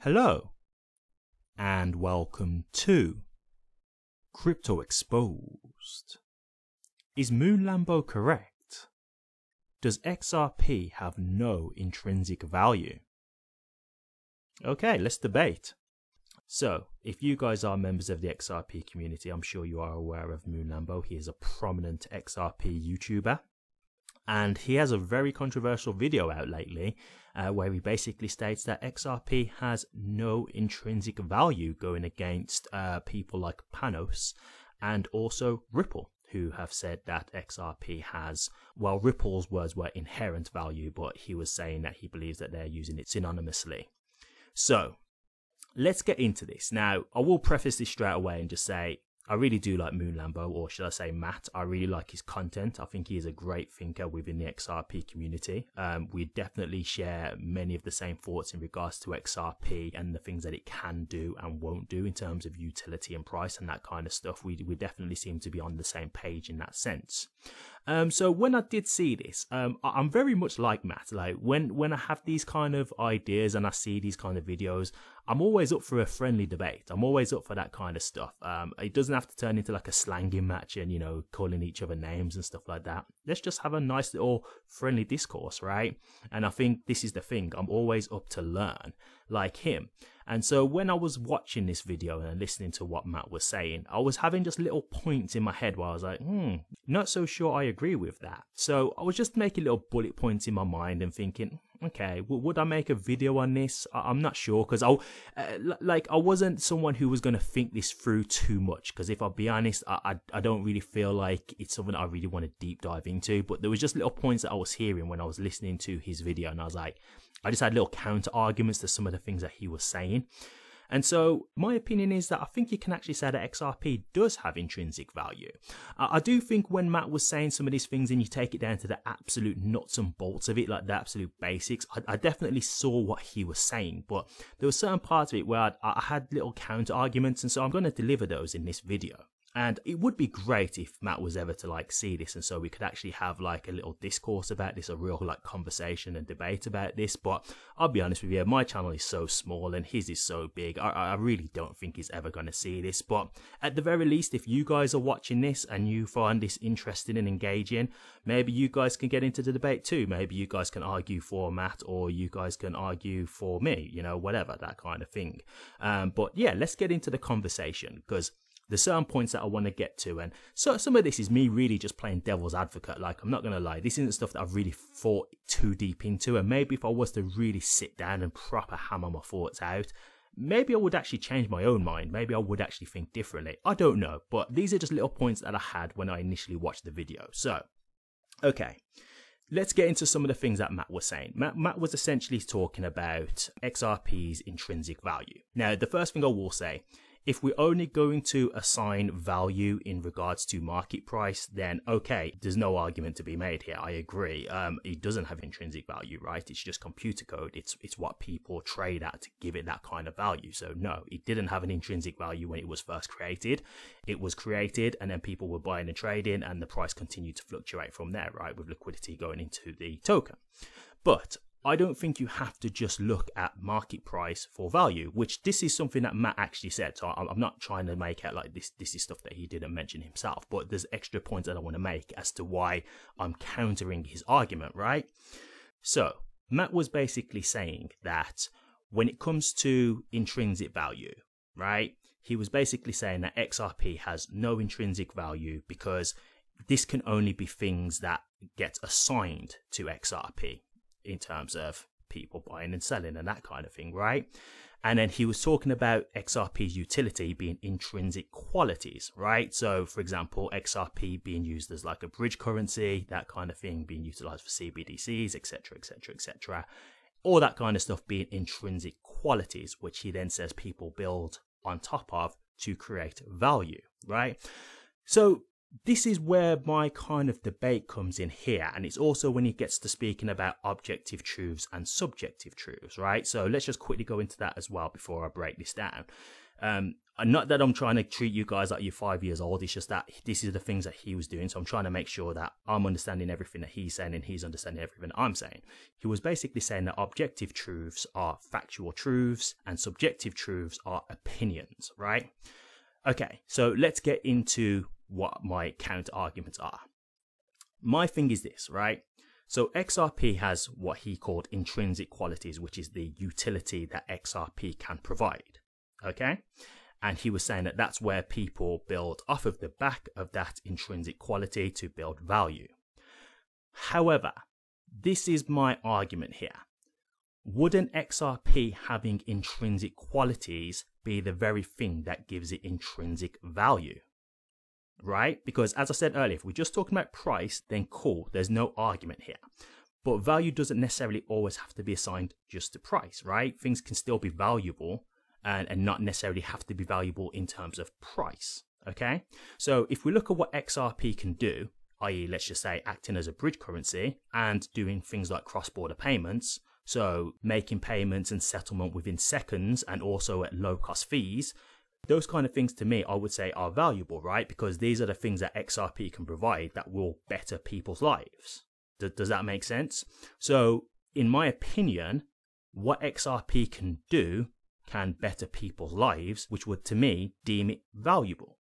Hello and welcome to Crypto Exposed. Is Moon Lambo correct? Does XRP have no intrinsic value? Okay, let's debate. So, if you guys are members of the XRP community, I'm sure you are aware of Moon Lambo. He is a prominent XRP YouTuber. And he has a very controversial video out lately where he basically states that XRP has no intrinsic value, going against people like Panos and also Ripple, who have said that XRP has, well, Ripple's words were inherent value, but he was saying that he believes that they're using it synonymously. So let's get into this. Now, I will preface this straight away and just say, I really do like Moon Lambo, or should I say Matt. I really like his content. I think he is a great thinker within the XRP community. We definitely share many of the same thoughts in regards to XRP and the things that it can do and won't do in terms of utility and price and that kind of stuff. We definitely seem to be on the same page in that sense. So when I did see this, I'm very much like Matt. Like when I have these kind of ideas and I see these kind of videos, I'm always up for a friendly debate. I'm always up for that kind of stuff. It doesn't have to turn into like a slanging match and, you know, calling each other names and stuff like that. Let's just have a nice little friendly discourse, right? And I think this is the thing. I'm always up to learn like him. And so when I was watching this video and listening to what Matt was saying, I was having just little points in my head where I was like, not so sure I agree with that. So I was just making little bullet points in my mind and thinking, okay, would I make a video on this? I'm not sure, because I wasn't someone who was going to think this through too much, because if I'll be honest, I don't really feel like it's something I really want to deep dive into. But there was just little points that I was hearing when I was listening to his video, and I was like, I just had little counter arguments to some of the things that he was saying. And so my opinion is that I think you can actually say that XRP does have intrinsic value. I do think when Matt was saying some of these things and you take it down to the absolute nuts and bolts of it, like the absolute basics, I definitely saw what he was saying. But there were certain parts of it where I had little counter arguments, and so I'm going to deliver those in this video. And it would be great if Matt was ever to like see this, and so we could actually have like a little discourse about this, a real like conversation and debate about this. But I'll be honest with you, my channel is so small and his is so big, I really don't think he's ever going to see this. But at the very least, if you guys are watching this and you find this interesting and engaging, maybe you guys can get into the debate too. Maybe you guys can argue for Matt, or you guys can argue for me, you know, whatever, that kind of thing. But yeah, let's get into the conversation, because there's certain points that I want to get to, and so some of this is me really just playing devil's advocate. Like, I'm not going to lie, this isn't stuff that I've really thought too deep into, and maybe if I was to really sit down and proper hammer my thoughts out, maybe I would actually change my own mind. Maybe I would actually think differently. I don't know, but these are just little points that I had when I initially watched the video. So, okay. Let's get into some of the things that Matt was saying. Matt was essentially talking about XRP's intrinsic value. Now, the first thing I will say, if we're only going to assign value in regards to market price, then okay, there's no argument to be made here. I agree. It doesn't have intrinsic value, right? It's just computer code. It's what people trade at to give it that kind of value. So no, it didn't have an intrinsic value when it was first created. It was created and then people were buying and trading, and the price continued to fluctuate from there, right? With liquidity going into the token. But I don't think you have to just look at market price for value, which this is something that Matt actually said. So I'm not trying to make out like this is stuff that he didn't mention himself, but there's extra points that I want to make as to why I'm countering his argument, right? So Matt was basically saying that when it comes to intrinsic value, right, he was basically saying that XRP has no intrinsic value because this can only be things that get assigned to XRP, in terms of people buying and selling and that kind of thing, right? And then he was talking about XRP's utility being intrinsic qualities, right? So for example, XRP being used as like a bridge currency, that kind of thing, being utilized for CBDCs, etc, etc, etc. All that kind of stuff being intrinsic qualities, which he then says people build on top of to create value, right? So this is where my kind of debate comes in here, and it's also when he gets to speaking about objective truths and subjective truths, right? So let's just quickly go into that as well before I break this down. Not that I'm trying to treat you guys like you're 5 years old, it's just that this is the things that he was doing, so I'm trying to make sure that I'm understanding everything that he's saying and he's understanding everything that I'm saying. He was basically saying that objective truths are factual truths and subjective truths are opinions, right? Okay, so let's get into what my counter arguments are. My thing is this, right? So XRP has what he called intrinsic qualities, which is the utility that XRP can provide. Okay, and he was saying that that's where people build off of the back of that intrinsic quality to build value. However, this is my argument here. Wouldn't XRP having intrinsic qualities be the very thing that gives it intrinsic value? Right? Because as I said earlier, if we're just talking about price, then cool, there's no argument here. But value doesn't necessarily always have to be assigned just to price, right? Things can still be valuable and not necessarily have to be valuable in terms of price, okay? So if we look at what XRP can do, i.e. let's just say acting as a bridge currency and doing things like cross-border payments, so making payments and settlement within seconds and also at low-cost fees, those kind of things to me I would say are valuable, right? Because these are the things that XRP can provide that will better people's lives. Does that make sense? So in my opinion, what XRP can do can better people's lives, which would to me deem it valuable,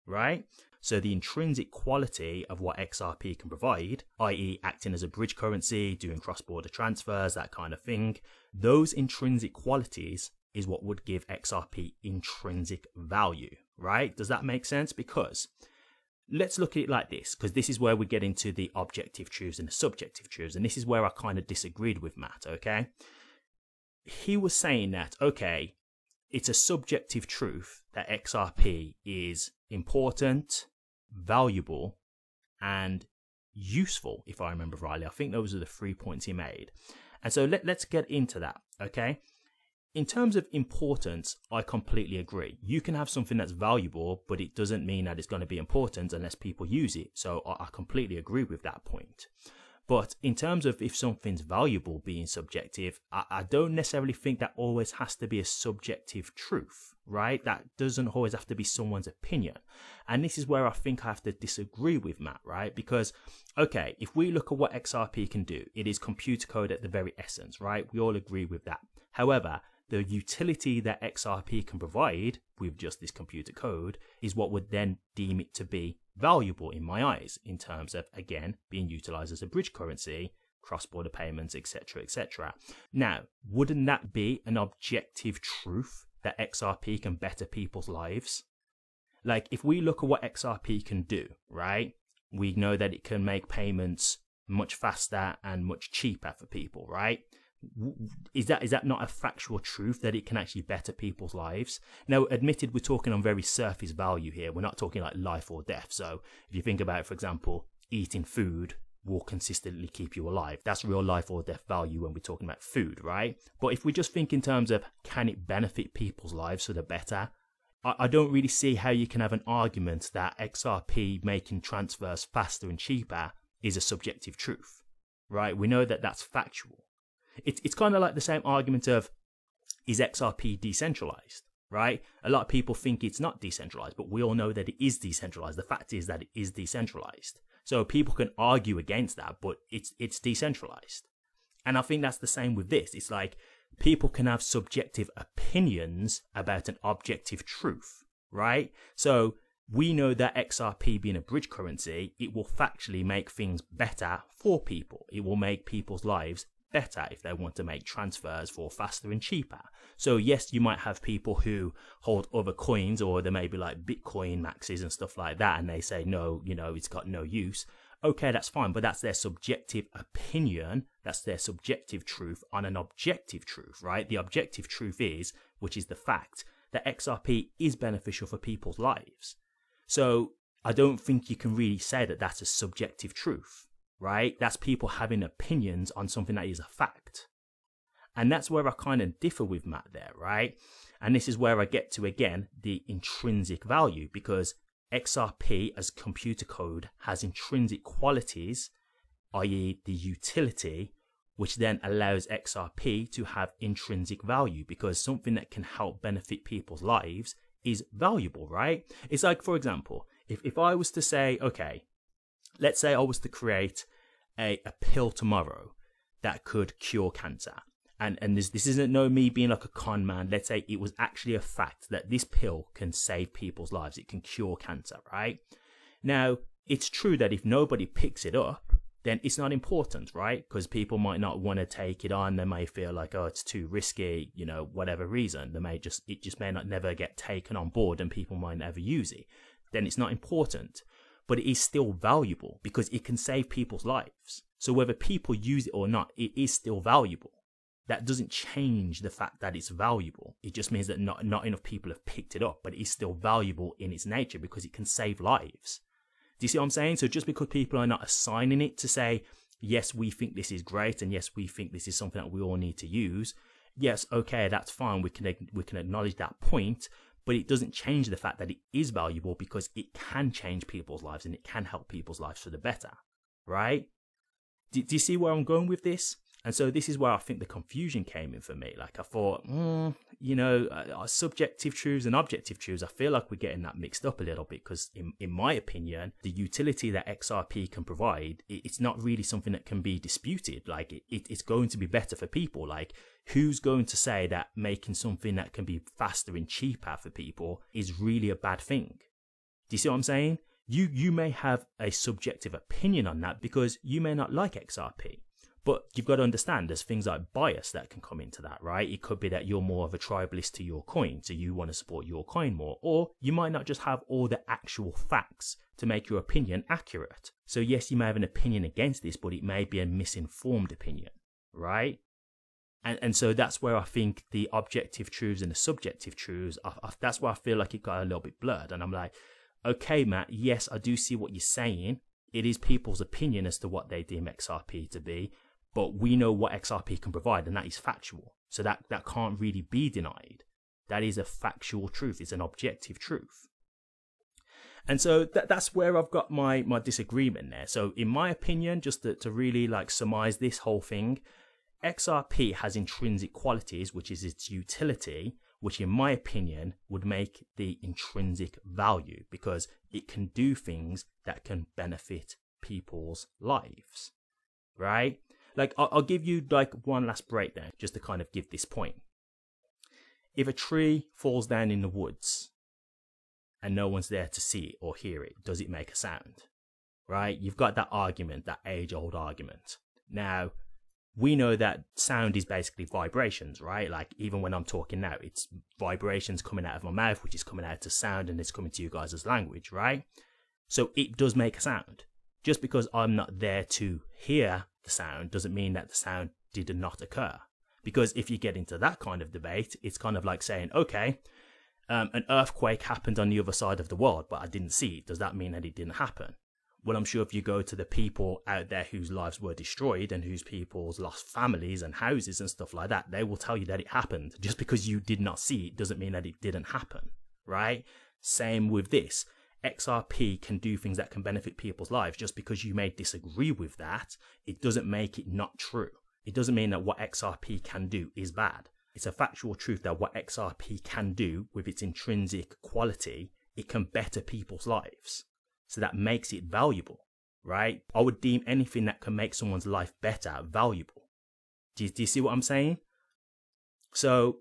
right? So the intrinsic quality of what XRP can provide, i.e. acting as a bridge currency, doing cross-border transfers, that kind of thing, those intrinsic qualities is what would give XRP intrinsic value, right? Does that make sense? Because let's look at it like this, because this is where we get into the objective truths and the subjective truths, and this is where I kind of disagreed with Matt, okay? He was saying that, okay, it's a subjective truth that XRP is important, valuable, and useful, if I remember rightly. I think those are the 3 points he made. And so let's get into that, okay? In terms of importance, I completely agree. You can have something that's valuable, but it doesn't mean that it's going to be important unless people use it. So I completely agree with that point. But in terms of if something's valuable being subjective, I don't necessarily think that always has to be a subjective truth, right? That doesn't always have to be someone's opinion. And this is where I think I have to disagree with Matt, right? Because, okay, if we look at what XRP can do, it is computer code at the very essence, right? We all agree with that. However, the utility that XRP can provide with just this computer code is what would then deem it to be valuable in my eyes in terms of, again, being utilized as a bridge currency, cross-border payments, etc., etc. Now, wouldn't that be an objective truth that XRP can better people's lives? Like, if we look at what XRP can do, right, we know that it can make payments much faster and much cheaper for people, right? Is that not a factual truth that it can actually better people's lives? Now, admitted, we're talking on very surface value here. We're not talking like life or death. So if you think about it, for example, eating food will consistently keep you alive. That's real life or death value when we're talking about food, right? But if we just think in terms of can it benefit people's lives for the better, I don't really see how you can have an argument that XRP making transfers faster and cheaper is a subjective truth, right? We know that that's factual. It's kind of like the same argument of, is XRP decentralized, right? A lot of people think it's not decentralized, but we all know that it is decentralized. The fact is that it is decentralized. So people can argue against that, but it's decentralized. And I think that's the same with this. It's like people can have subjective opinions about an objective truth, right? So we know that XRP being a bridge currency, it will factually make things better for people. It will make people's lives better if they want to make transfers for faster and cheaper. So yes, you might have people who hold other coins, or there may be like Bitcoin maxes and stuff like that, and they say, no, you know, it's got no use. Okay, that's fine, but that's their subjective opinion. That's their subjective truth on an objective truth, right? The objective truth is, which is the fact, that XRP is beneficial for people's lives. So I don't think you can really say that that's a subjective truth, right? That's people having opinions on something that is a fact. And that's where I kind of differ with Matt there, right? And this is where I get to, again, the intrinsic value, because XRP as computer code has intrinsic qualities, i.e. the utility, which then allows XRP to have intrinsic value, because something that can help benefit people's lives is valuable, right? It's like, for example, if I was to say, okay, let's say I was to create a pill tomorrow that could cure cancer. And this isn't no me being like a con man. Let's say it was actually a fact that this pill can save people's lives. It can cure cancer, right? Now, it's true that if nobody picks it up, then it's not important, right? Because people might not want to take it on. They may feel like, oh, it's too risky, you know, whatever reason. It just may not never get taken on board and people might never use it. Then it's not important. But it is still valuable because it can save people's lives. So whether people use it or not, it is still valuable. That doesn't change the fact that it's valuable. It just means that not enough people have picked it up, but it is still valuable in its nature because it can save lives. Do you see what I'm saying? So just because people are not assigning it to say, yes, we think this is great, and yes, we think this is something that we all need to use. Yes, okay, that's fine. We can acknowledge that point, but it doesn't change the fact that it is valuable because it can change people's lives and it can help people's lives for the better, right? Do you see where I'm going with this? And so this is where I think the confusion came in for me. Like I thought, you know, subjective truths and objective truths, I feel like we're getting that mixed up a little bit because in my opinion, the utility that XRP can provide, it's not really something that can be disputed. Like it's going to be better for people. Like who's going to say that making something that can be faster and cheaper for people is really a bad thing? Do you see what I'm saying? You may have a subjective opinion on that because you may not like XRP. But you've got to understand there's things like bias that can come into that, right? It could be that you're more of a tribalist to your coin, so you want to support your coin more. Or you might not just have all the actual facts to make your opinion accurate. So yes, you may have an opinion against this, but it may be a misinformed opinion, right? And so that's where I think the objective truths and the subjective truths, that's where I feel like it got a little bit blurred. And I'm like, okay, Matt, yes, I do see what you're saying. It is people's opinion as to what they deem XRP to be. But we know what XRP can provide, and that is factual. So that can't really be denied. That is a factual truth. It's an objective truth. And so that's where I've got my disagreement there. So in my opinion, just to really like surmise this whole thing, XRP has intrinsic qualities, which is its utility, which in my opinion would make the intrinsic value because it can do things that can benefit people's lives, right? Like, I'll give you like one last breakdown just to kind of give this point. If a tree falls down in the woods and no one's there to see it or hear it, does it make a sound? Right? You've got that argument, that age-old argument. Now, we know that sound is basically vibrations, right? Like, even when I'm talking now, it's vibrations coming out of my mouth, which is coming out to sound and it's coming to you guys as language, right? So it does make a sound. Just because I'm not there to hear the sound doesn't mean that the sound did not occur. Because if you get into that kind of debate, it's kind of like saying, okay, an earthquake happened on the other side of the world, but I didn't see it. Does that mean that it didn't happen? Well, I'm sure if you go to the people out there whose lives were destroyed and whose people's lost families and houses and stuff like that, they will tell you that it happened. Just because you did not see it doesn't mean that it didn't happen, right? Same with this. XRP can do things that can benefit people's lives. Just because you may disagree with that, it doesn't make it not true. It doesn't mean that what XRP can do is bad. It's a factual truth that what XRP can do with its intrinsic quality, it can better people's lives. So that makes it valuable, right? I would deem anything that can make someone's life better valuable. Do you see what I'm saying? So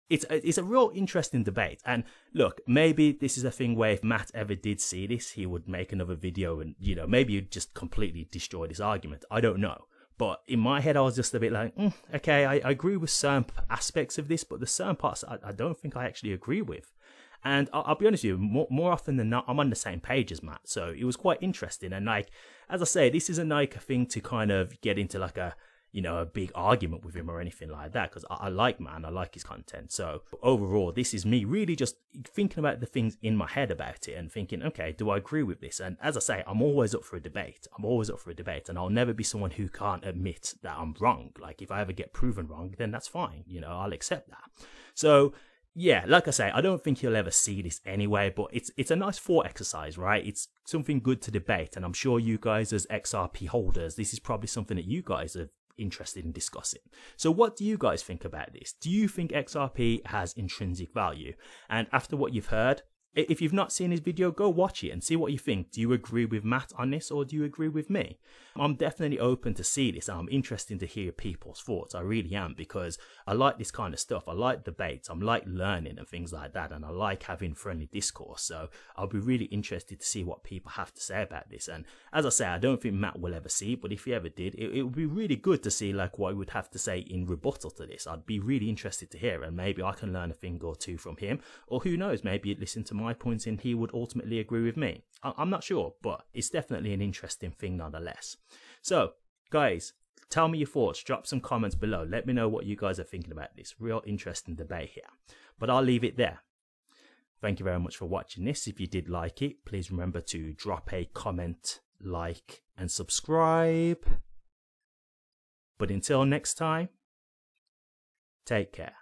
it's a real interesting debate. And look, maybe this is a thing where if Matt ever did see this, he would make another video and, you know, maybe you'd just completely destroy this argument. I don't know. But in my head, I was just a bit like, okay, I agree with certain aspects of this, but the certain parts I don't think I actually agree with. And I'll be honest with you, more often than not, I'm on the same page as Matt. So it was quite interesting. And like, as I say, this isn't like a thing to kind of get into like a, you know, a big argument with him or anything like that. Because I like Matt, I like his content. So overall, this is me really just thinking about the things in my head about it and thinking, okay, do I agree with this? And as I say, I'm always up for a debate. I'm always up for a debate. And I'll never be someone who can't admit that I'm wrong. Like if I ever get proven wrong, then that's fine. You know, I'll accept that. So yeah, like I say, I don't think you'll ever see this anyway, but it's a nice thought exercise, right? It's something good to debate, and I'm sure you guys as XRP holders, this is probably something that you guys are interested in discussing. So what do you guys think about this? Do you think XRP has intrinsic value? And after what you've heard, if you've not seen his video, go watch it and see what you think. Do you agree with Matt on this, or do you agree with me? I'm definitely open to see this. I'm interested to hear people's thoughts. I really am, because I like this kind of stuff. I like debates. I like learning and things like that. And I like having friendly discourse. So I'll be really interested to see what people have to say about this. And as I say, I don't think Matt will ever see it, but if he ever did, it would be really good to see like what he would have to say in rebuttal to this. I'd be really interested to hear, and maybe I can learn a thing or two from him, or who knows, maybe listen to my points and he would ultimately agree with me. I'm not sure, but it's definitely an interesting thing nonetheless. So guys, tell me your thoughts, drop some comments below, let me know what you guys are thinking about this. Real interesting debate here, but I'll leave it there. Thank you very much for watching this. If you did like it, please remember to drop a comment, like and subscribe. But until next time, take care.